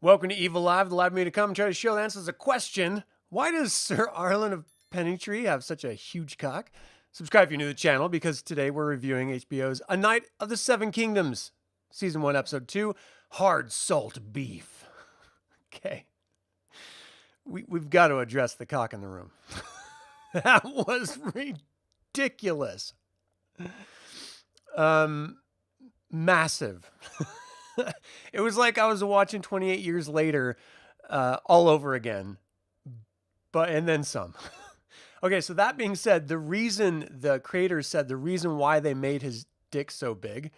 Welcome to Evilive, the live media commentary show that answers a question. Why does Sir Arlen of Pennytree have such a huge cock? Subscribe if you're new to the channel, because today we're reviewing HBO's A Night of the Seven Kingdoms, Season 1, Episode 2, Hard Salt Beef. Okay. We've got to address the cock in the room. That was ridiculous. Massive. It was like I was watching 28 Years Later all over again, and then some. Okay, so that being said, the reason the creators said the reason why they made his dick so big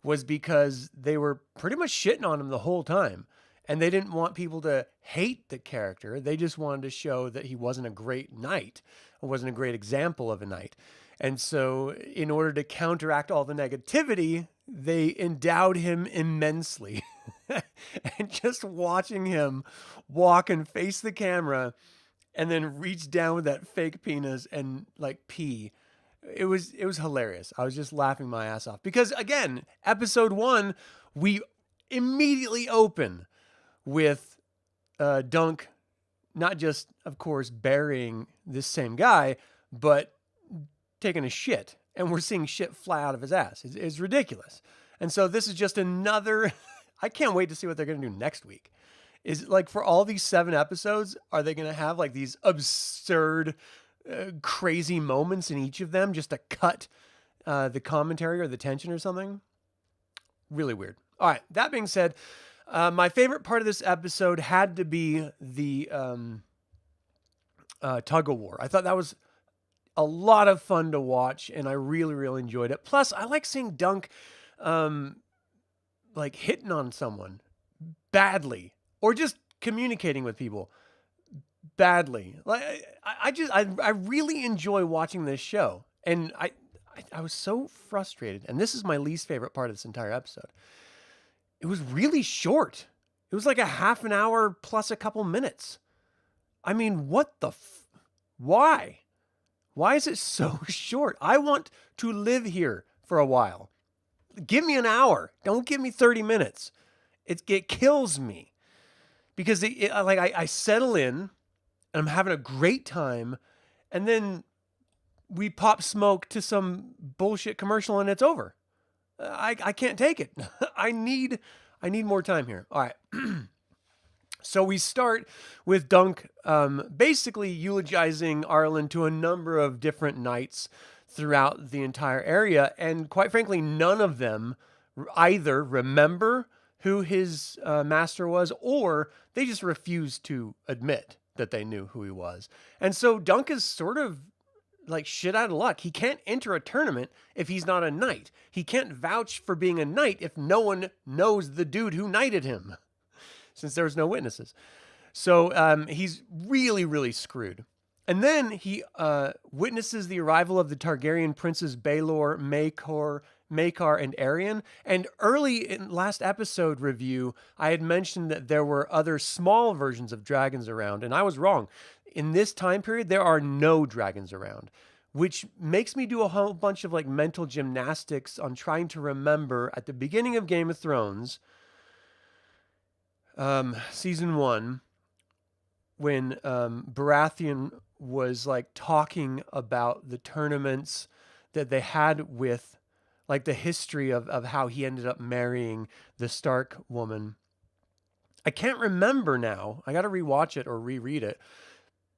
was because they were pretty much shitting on him the whole time. And they didn't want people to hate the character. They just wanted to show that he wasn't a great knight, or wasn't a great example of a knight. And so in order to counteract all the negativity, they endowed him immensely. And just watching him walk and face the camera and then reach down with that fake penis and like pee, it was hilarious. I was just laughing my ass off. Because again, episode 1, we immediately open with Dunk not just, of course, burying this same guy, but taking a shit. And we're seeing shit fly out of his ass. It's ridiculous. And so this is just another... I can't wait to see what they're going to do next week. Is like, for all these 7 episodes, are they going to have like these absurd, crazy moments in each of them just to cut the commentary or the tension or something? Really weird. All right, that being said, my favorite part of this episode had to be the tug of war. I thought that was a lot of fun to watch, and I really, really enjoyed it. Plus, I like seeing Dunk like hitting on someone badly, or just communicating with people badly. Like I really enjoy watching this show, and I was so frustrated. And this is my least favorite part of this entire episode. It was really short. It was like a half an hour plus a couple minutes. I mean, what the why? Why is it so short? I want to live here for a while. Give me an hour. Don't give me 30 minutes. It kills me. Because I settle in, and I'm having a great time, and then we pop smoke to some bullshit commercial and it's over. I can't take it. I need more time here. All right. So we start with Dunk basically eulogizing Arlen to a number of different knights throughout the entire area. And quite frankly, none of them either remember who his master was, or they just refuse to admit that they knew who he was. And so Dunk is sort of like shit out of luck. He can't enter a tournament if he's not a knight. He can't vouch for being a knight if no one knows the dude who knighted him, since there's no witnesses. So he's really, really screwed. And then he witnesses the arrival of the Targaryen princes Baelor, Maekar, and Aerion. And early in last episode review, I had mentioned that there were other small versions of dragons around, and I was wrong. In this time period, there are no dragons around, which makes me do a whole bunch of like mental gymnastics on trying to remember at the beginning of Game of Thrones, season 1, when Baratheon was like talking about the tournaments that they had with like the history of how he ended up marrying the Stark woman. I can't remember now. I got to rewatch it or reread it.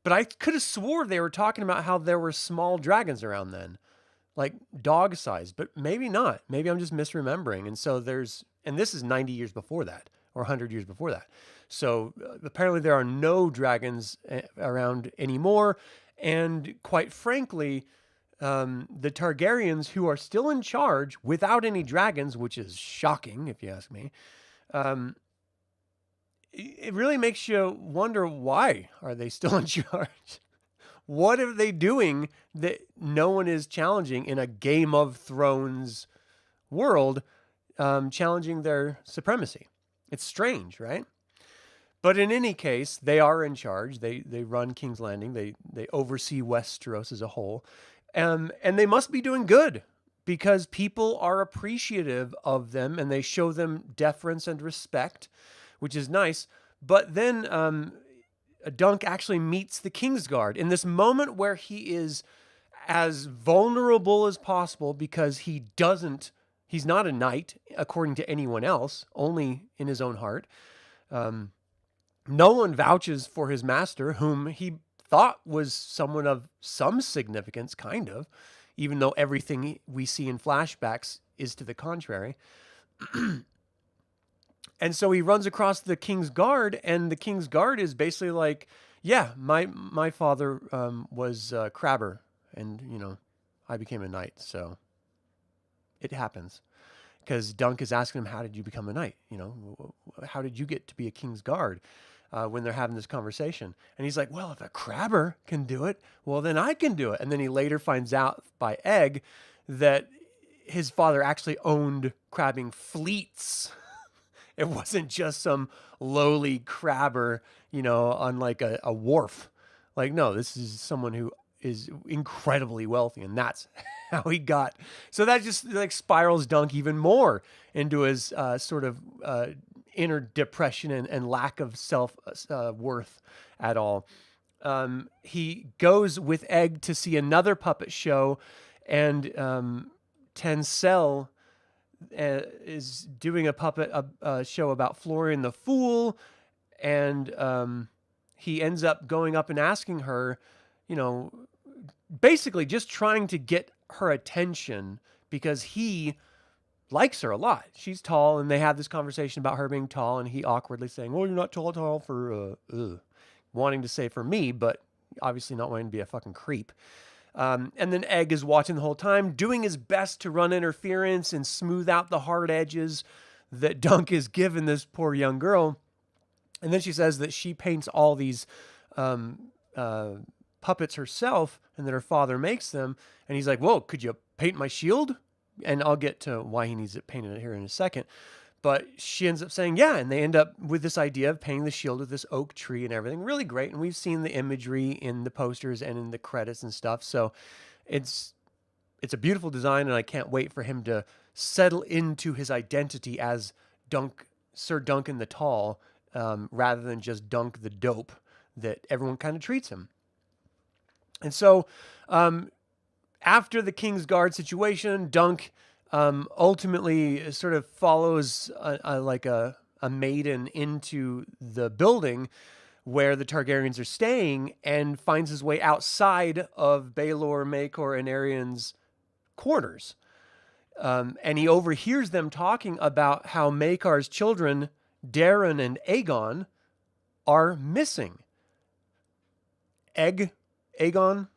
But I could have swore they were talking about how there were small dragons around then, like dog size, but maybe not. Maybe I'm just misremembering. And so and this is 90 years before that, or 100 years before that. So apparently there are no dragons around anymore. And quite frankly, the Targaryens, who are still in charge without any dragons, which is shocking if you ask me, it really makes you wonder, why are they still in charge? What are they doing that no one is challenging in a Game of Thrones world, challenging their supremacy? It's strange, right? But in any case, they are in charge. They run King's Landing. They oversee Westeros as a whole. And they must be doing good, because people are appreciative of them and they show them deference and respect, which is nice. But then Dunk actually meets the Kingsguard in this moment where he is as vulnerable as possible because he's not a knight according to anyone else, only in his own heart. No one vouches for his master, whom he thought was someone of some significance, kind of, even though everything we see in flashbacks is to the contrary. And so he runs across the King's Guard, and the King's Guard is basically like, yeah, my father was Crabber, and, I became a knight, so it happens. Because Dunk is asking him, how did you become a knight? How did you get to be a King's Guard? When they're having this conversation. And he's like, well, if a Crabber can do it, well, then I can do it. And then he later finds out by Egg that his father actually owned crabbing fleets. It wasn't just some lowly crabber, on like a wharf. Like, no, this is someone who is incredibly wealthy, and that's how he got. So that just like spirals Dunk even more into his sort of inner depression and lack of self worth at all. He goes with Egg to see another puppet show, and Tencel is doing a puppet show about Florian the Fool, and he ends up going up and asking her, basically just trying to get her attention because he likes her a lot. She's tall, and they have this conversation about her being tall, and he awkwardly saying, well, you're not tall for, wanting to say for me, but obviously not wanting to be a fucking creep. And then Egg is watching the whole time, doing his best to run interference and smooth out the hard edges that Dunk is giving this poor young girl. And then she says that she paints all these puppets herself and that her father makes them. And he's like, whoa, could you paint my shield? And I'll get to why he needs it painted here in a second. But she ends up saying, yeah, and they end up with this idea of painting the shield with this oak tree and everything. Really great. And we've seen the imagery in the posters and in the credits and stuff. So it's a beautiful design, and I can't wait for him to settle into his identity as Sir Duncan the Tall, rather than just Dunk the Dope that everyone kind of treats him. And so after the King's Guard situation, Dunk ultimately sort of follows a maiden into the building where the Targaryens are staying and finds his way outside of Baelor, Maekor, and Aerian's quarters. And he overhears them talking about how Maekar's children, Daeron and Aegon, are missing. Aegon?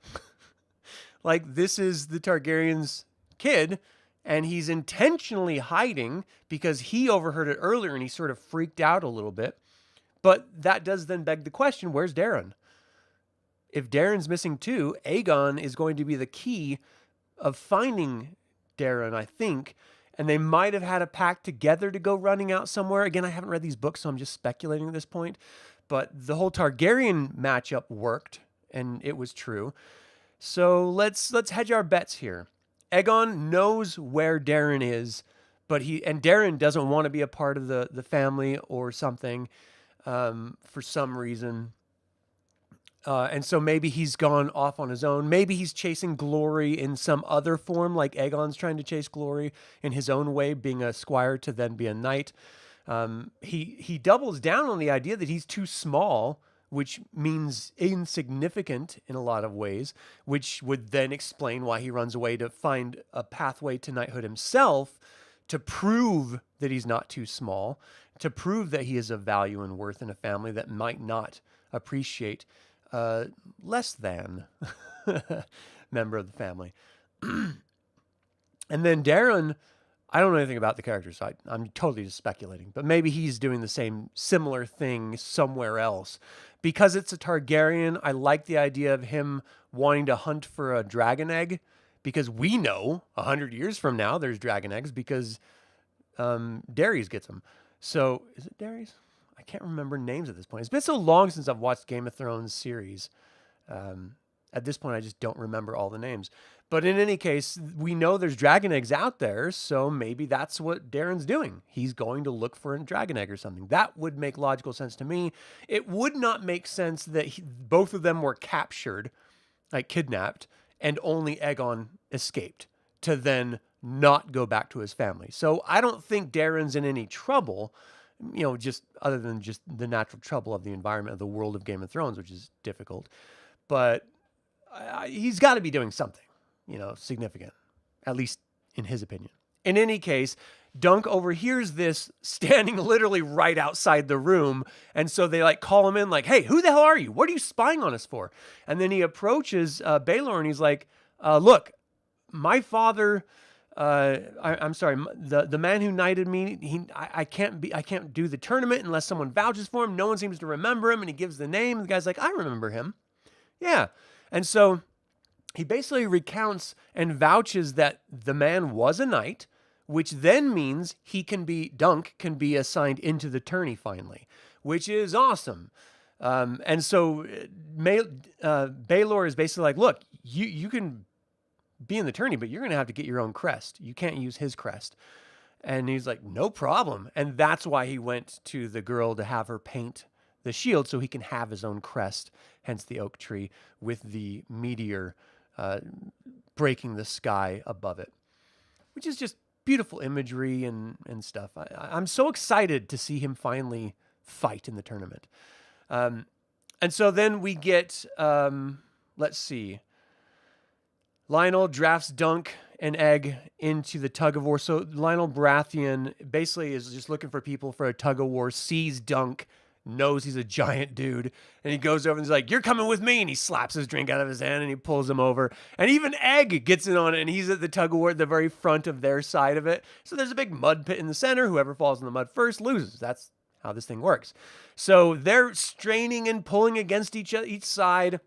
Like, this is the Targaryens' kid, and he's intentionally hiding because he overheard it earlier and he sort of freaked out a little bit. But that does then beg the question, where's Daeron? If Daeron's missing too, Aegon is going to be the key of finding Daeron, I think. And they might have had a pact together to go running out somewhere. Again, I haven't read these books, so I'm just speculating at this point. But the whole Targaryen matchup worked, and it was true. So let's hedge our bets here. Aegon knows where Daeron is, but Daeron doesn't want to be a part of the family or something for some reason. And so maybe he's gone off on his own. Maybe he's chasing glory in some other form, like Aegon's trying to chase glory in his own way, being a squire to then be a knight. He doubles down on the idea that he's too small, which means insignificant in a lot of ways, which would then explain why he runs away to find a pathway to knighthood himself, to prove that he's not too small, to prove that he is of value and worth in a family that might not appreciate less than member of the family. And then Daeron, I don't know anything about the character, so I'm totally just speculating. But maybe he's doing the same similar thing somewhere else. Because it's a Targaryen, I like the idea of him wanting to hunt for a dragon egg. Because we know 100 years from now there's dragon eggs because Daenerys gets them. So, is it Daenerys? I can't remember names at this point. It's been so long since I've watched Game of Thrones series. At this point, I just don't remember all the names. But in any case, we know there's dragon eggs out there, so maybe that's what Darren's doing. He's going to look for a dragon egg or something. That would make logical sense to me. It would not make sense that both of them were captured, like kidnapped, and only Aegon escaped to then not go back to his family. So I don't think Darren's in any trouble, just other than just the natural trouble of the environment of the world of Game of Thrones, which is difficult. But he's got to be doing something, significant, at least in his opinion. In any case, Dunk overhears this standing literally right outside the room. And so they call him in hey, who the hell are you? What are you spying on us for? And then he approaches Baelor and he's like, look, my father, I'm sorry, the man who knighted me, I can't do the tournament unless someone vouches for him. No one seems to remember him. And he gives the name. The guy's like, I remember him. Yeah. And so he basically recounts and vouches that the man was a knight, which then means Dunk can be assigned into the tourney finally, which is awesome. And so Baelor is basically like, look, you can be in the tourney, but you're going to have to get your own crest. You can't use his crest. And he's like, no problem. And that's why he went to the girl to have her paint the shield so he can have his own crest, hence the oak tree with the meteor breaking the sky above it, which is just beautiful imagery and stuff. I'm so excited to see him finally fight in the tournament. And so then we get, let's see, Lionel drafts Dunk and Egg into the tug of war. So Lionel Baratheon basically is just looking for people for a tug of war, sees Dunk, knows he's a giant dude, and he goes over and he's like, you're coming with me, and he slaps his drink out of his hand and he pulls him over. And even Egg gets in on it, and he's at the tug of war at the very front of their side of it. So there's a big mud pit in the center. Whoever falls in the mud first loses. That's how this thing works. So they're straining and pulling against each side.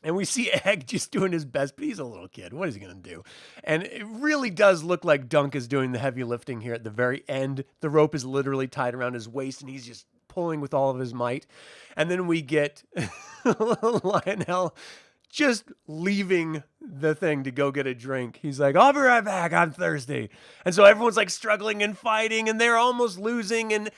And we see Egg just doing his best, but he's a little kid. What is he going to do? And it really does look like Dunk is doing the heavy lifting here at the very end. The rope is literally tied around his waist, and he's just pulling with all of his might. And then we get Lionel just leaving the thing to go get a drink. He's like, I'll be right back. I'm thirsty. And so everyone's struggling and fighting, and they're almost losing, and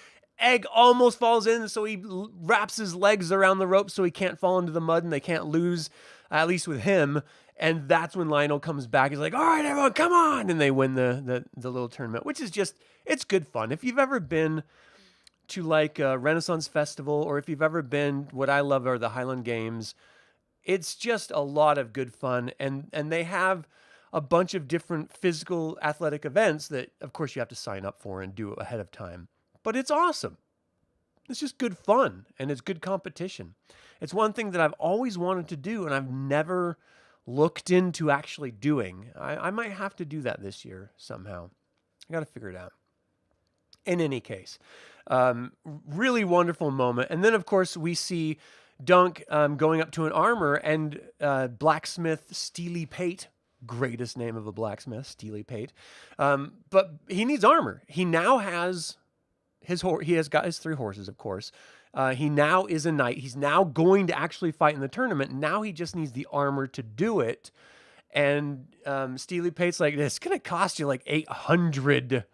Egg almost falls in, so he wraps his legs around the rope so he can't fall into the mud and they can't lose, at least with him. And that's when Lionel comes back. He's like, all right, everyone, come on. And they win the little tournament, which is just, it's good fun. If you've ever been to a Renaissance Festival, or if you've ever been, what I love are the Highland Games, it's just a lot of good fun. And they have a bunch of different physical athletic events that, of course, you have to sign up for and do ahead of time. But it's awesome. It's just good fun, and it's good competition. It's one thing that I've always wanted to do, and I've never looked into actually doing. I might have to do that this year somehow. I got to figure it out. In any case, really wonderful moment. And then, of course, we see Dunk going up to an armor, and blacksmith Steely Pate, greatest name of a blacksmith, Steely Pate. But he needs armor. He now has he has got his 3 horses, of course. He now is a knight. He's now going to actually fight in the tournament. Now he just needs the armor to do it. And Steely Pate's like, it's going to cost you 800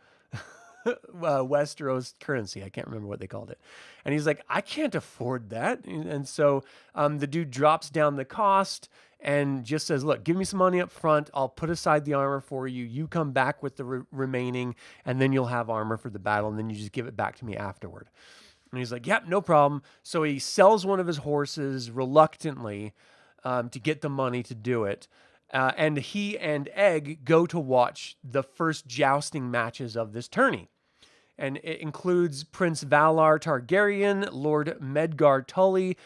Westeros currency. I can't remember what they called it. And he's like, I can't afford that. And so the dude drops down the cost and just says, look, give me some money up front. I'll put aside the armor for you. You come back with the remaining, and then you'll have armor for the battle, and then you just give it back to me afterward. And he's like, yep, no problem. So he sells one of his horses reluctantly to get the money to do it. And he and Egg go to watch the first jousting matches of this tourney. And it includes Prince Valar Targaryen, Lord Medgar Tully,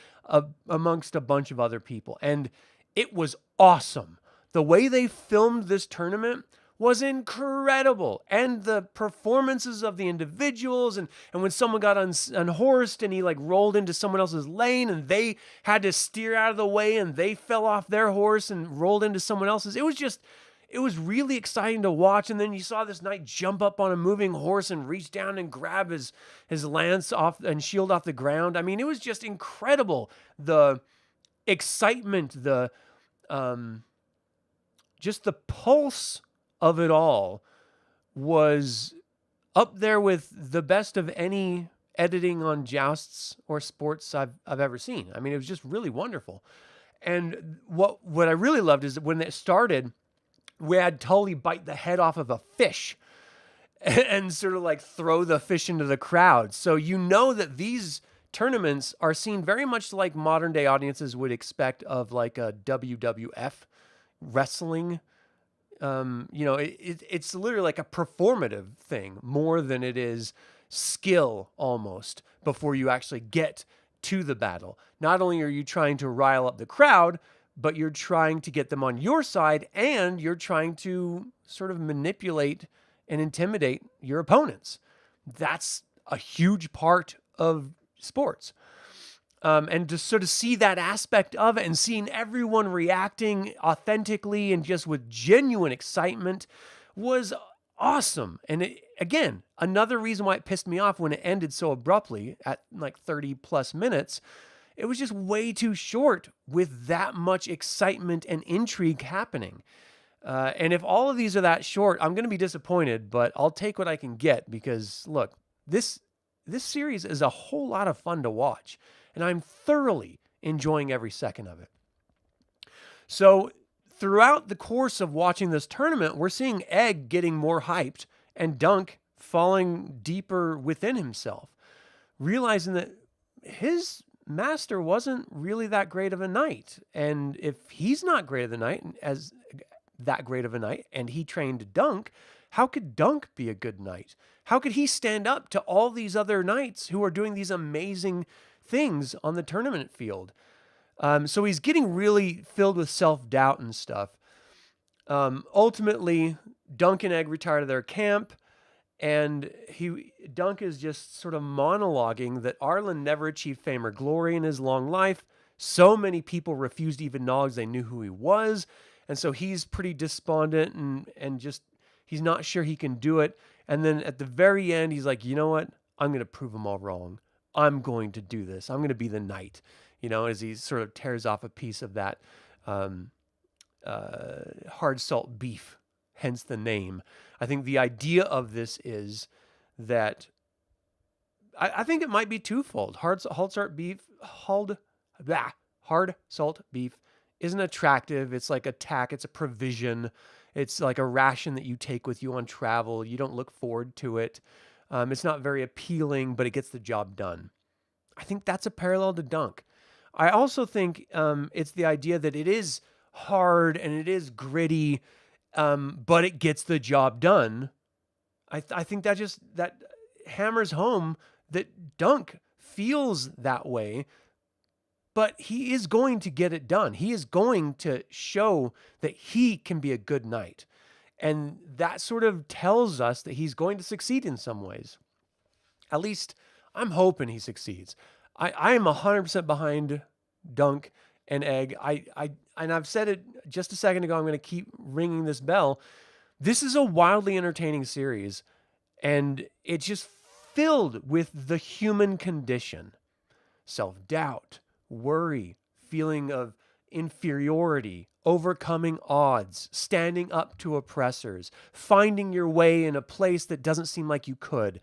amongst a bunch of other people. And it was awesome. The way they filmed this tournament was incredible. And the performances of the individuals, and when someone got unhorsed and he rolled into someone else's lane and they had to steer out of the way and they fell off their horse and rolled into someone else's. It was really exciting to watch. And then you saw this knight jump up on a moving horse and reach down and grab his lance off and shield off the ground. I mean, it was just incredible. The excitement, the just the pulse of it all was up there with the best of any editing on jousts or sports I've ever seen. I mean, it was just really wonderful. And what I really loved is that when it started, we had Tully bite the head off of a fish and sort of like throw the fish into the crowd. So you know that these tournaments are seen very much like modern day audiences would expect of like a WWF wrestling. It's literally like a performative thing more than it is skill almost before you actually get to the battle. Not only are you trying to rile up the crowd, but you're trying to get them on your side and you're trying to sort of manipulate and intimidate your opponents. That's a huge part of sports. And to sort of see that aspect of it and seeing everyone reacting authentically and just with genuine excitement was awesome. And again, another reason why it pissed me off when it ended so abruptly at like 30 plus minutes, it was just way too short with that much excitement and intrigue happening. And if all of these are that short, I'm going to be disappointed, but I'll take what I can get because look, this series is a whole lot of fun to watch. And I'm thoroughly enjoying every second of it. So throughout the course of watching this tournament, we're seeing Egg getting more hyped and Dunk falling deeper within himself, realizing that his master wasn't really that great of a knight. And if he's not great of the knight as that great of a knight and he trained Dunk, how could Dunk be a good knight? How could he stand up to all these other knights who are doing these amazing things on the tournament field? So he's getting really filled with self-doubt and stuff. Ultimately, Dunk and Egg retire to their camp, and Dunk is just sort of monologuing that Arlen never achieved fame or glory in his long life. So many people refused to even acknowledge they knew who he was, and so he's pretty despondent and just he's not sure he can do it. And then at the very end, he's like, you know what? I'm going to prove them all wrong. I'm going to do this. I'm going to be the knight, as he sort of tears off a piece of that hard salt beef, hence the name. I think the idea of this is that I think it might be twofold. Hard salt beef isn't attractive. It's like a tack. It's a provision. It's like a ration that you take with you on travel. You don't look forward to it. It's not very appealing, but it gets the job done. I think that's a parallel to Dunk. I also think it's the idea that it is hard and it is gritty, but it gets the job done. I think that hammers home that Dunk feels that way, but he is going to get it done. He is going to show that he can be a good knight. And that sort of tells us that he's going to succeed in some ways. At least I'm hoping he succeeds. I am 100% behind Dunk and Egg. And I've said it just a second ago. I'm going to keep ringing this bell. This is a wildly entertaining series, and it's just filled with the human condition. Self-doubt, worry, feeling of inferiority, overcoming odds, standing up to oppressors, finding your way in a place that doesn't seem like you could,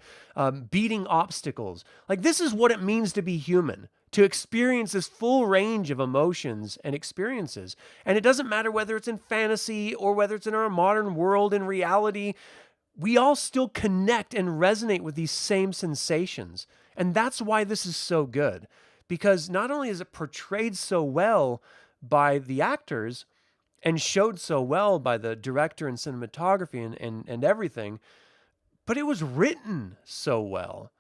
beating obstacles. Like, this is what it means to be human, to experience this full range of emotions and experiences. And it doesn't matter whether it's in fantasy or whether it's in our modern world, in reality, we all still connect and resonate with these same sensations. And that's why this is so good. Because not only is it portrayed so well by the actors and showed so well by the director and cinematography and everything, but it was written so well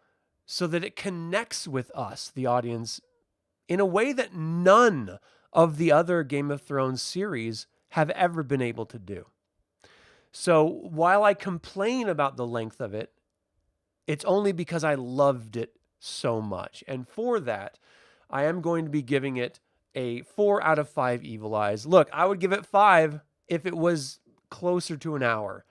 so that it connects with us, the audience, in a way that none of the other Game of Thrones series have ever been able to do. So while I complain about the length of it, it's only because I loved it so much. And for that, I am going to be giving it a 4 out of 5 evil eyes. Look, I would give it 5 if it was closer to an hour.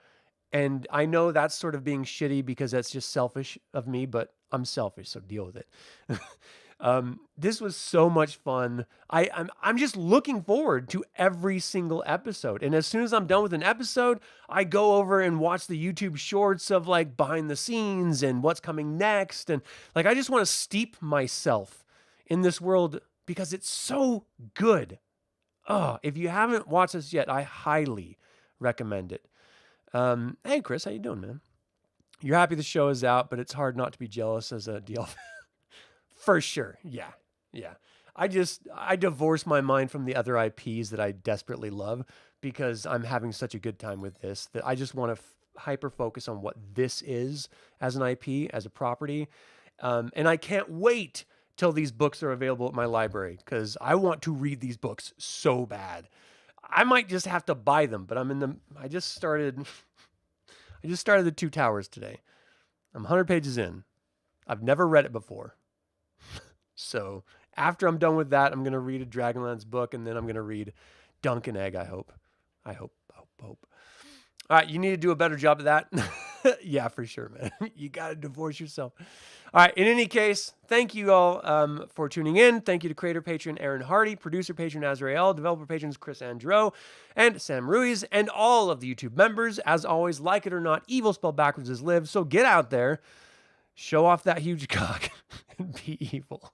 And I know that's sort of being shitty because that's just selfish of me, but I'm selfish, so deal with it. This was so much fun. I'm just looking forward to every single episode. And as soon as I'm done with an episode, I go over and watch the YouTube shorts of like behind the scenes and what's coming next. And like, I just want to steep myself in this world because it's so good. Oh, if you haven't watched this yet, I highly recommend it. Hey Chris, how you doing, man? You're happy the show is out, but it's hard not to be jealous as a DL fan. For sure. Yeah. Yeah. I divorce my mind from the other IPs that I desperately love because I'm having such a good time with this that I just want to hyper focus on what this is as an IP, as a property. And I can't wait till these books are available at my library because I want to read these books so bad. I might just have to buy them, but I just started The Two Towers today. I'm 100 pages in. I've never read it before. So after I'm done with that, I'm going to read a Dragonlance book, and then I'm going to read Dunk and Egg, I hope. All right, you need to do a better job of that. Yeah, for sure, man. You got to divorce yourself. All right, in any case, thank you all for tuning in. Thank you to creator patron Aaron Hardy, producer patron Azrael, developer patrons Chris Androu, and Sam Ruiz, and all of the YouTube members. As always, like it or not, evil spelled backwards is live. So get out there, show off that huge cock, and be evil.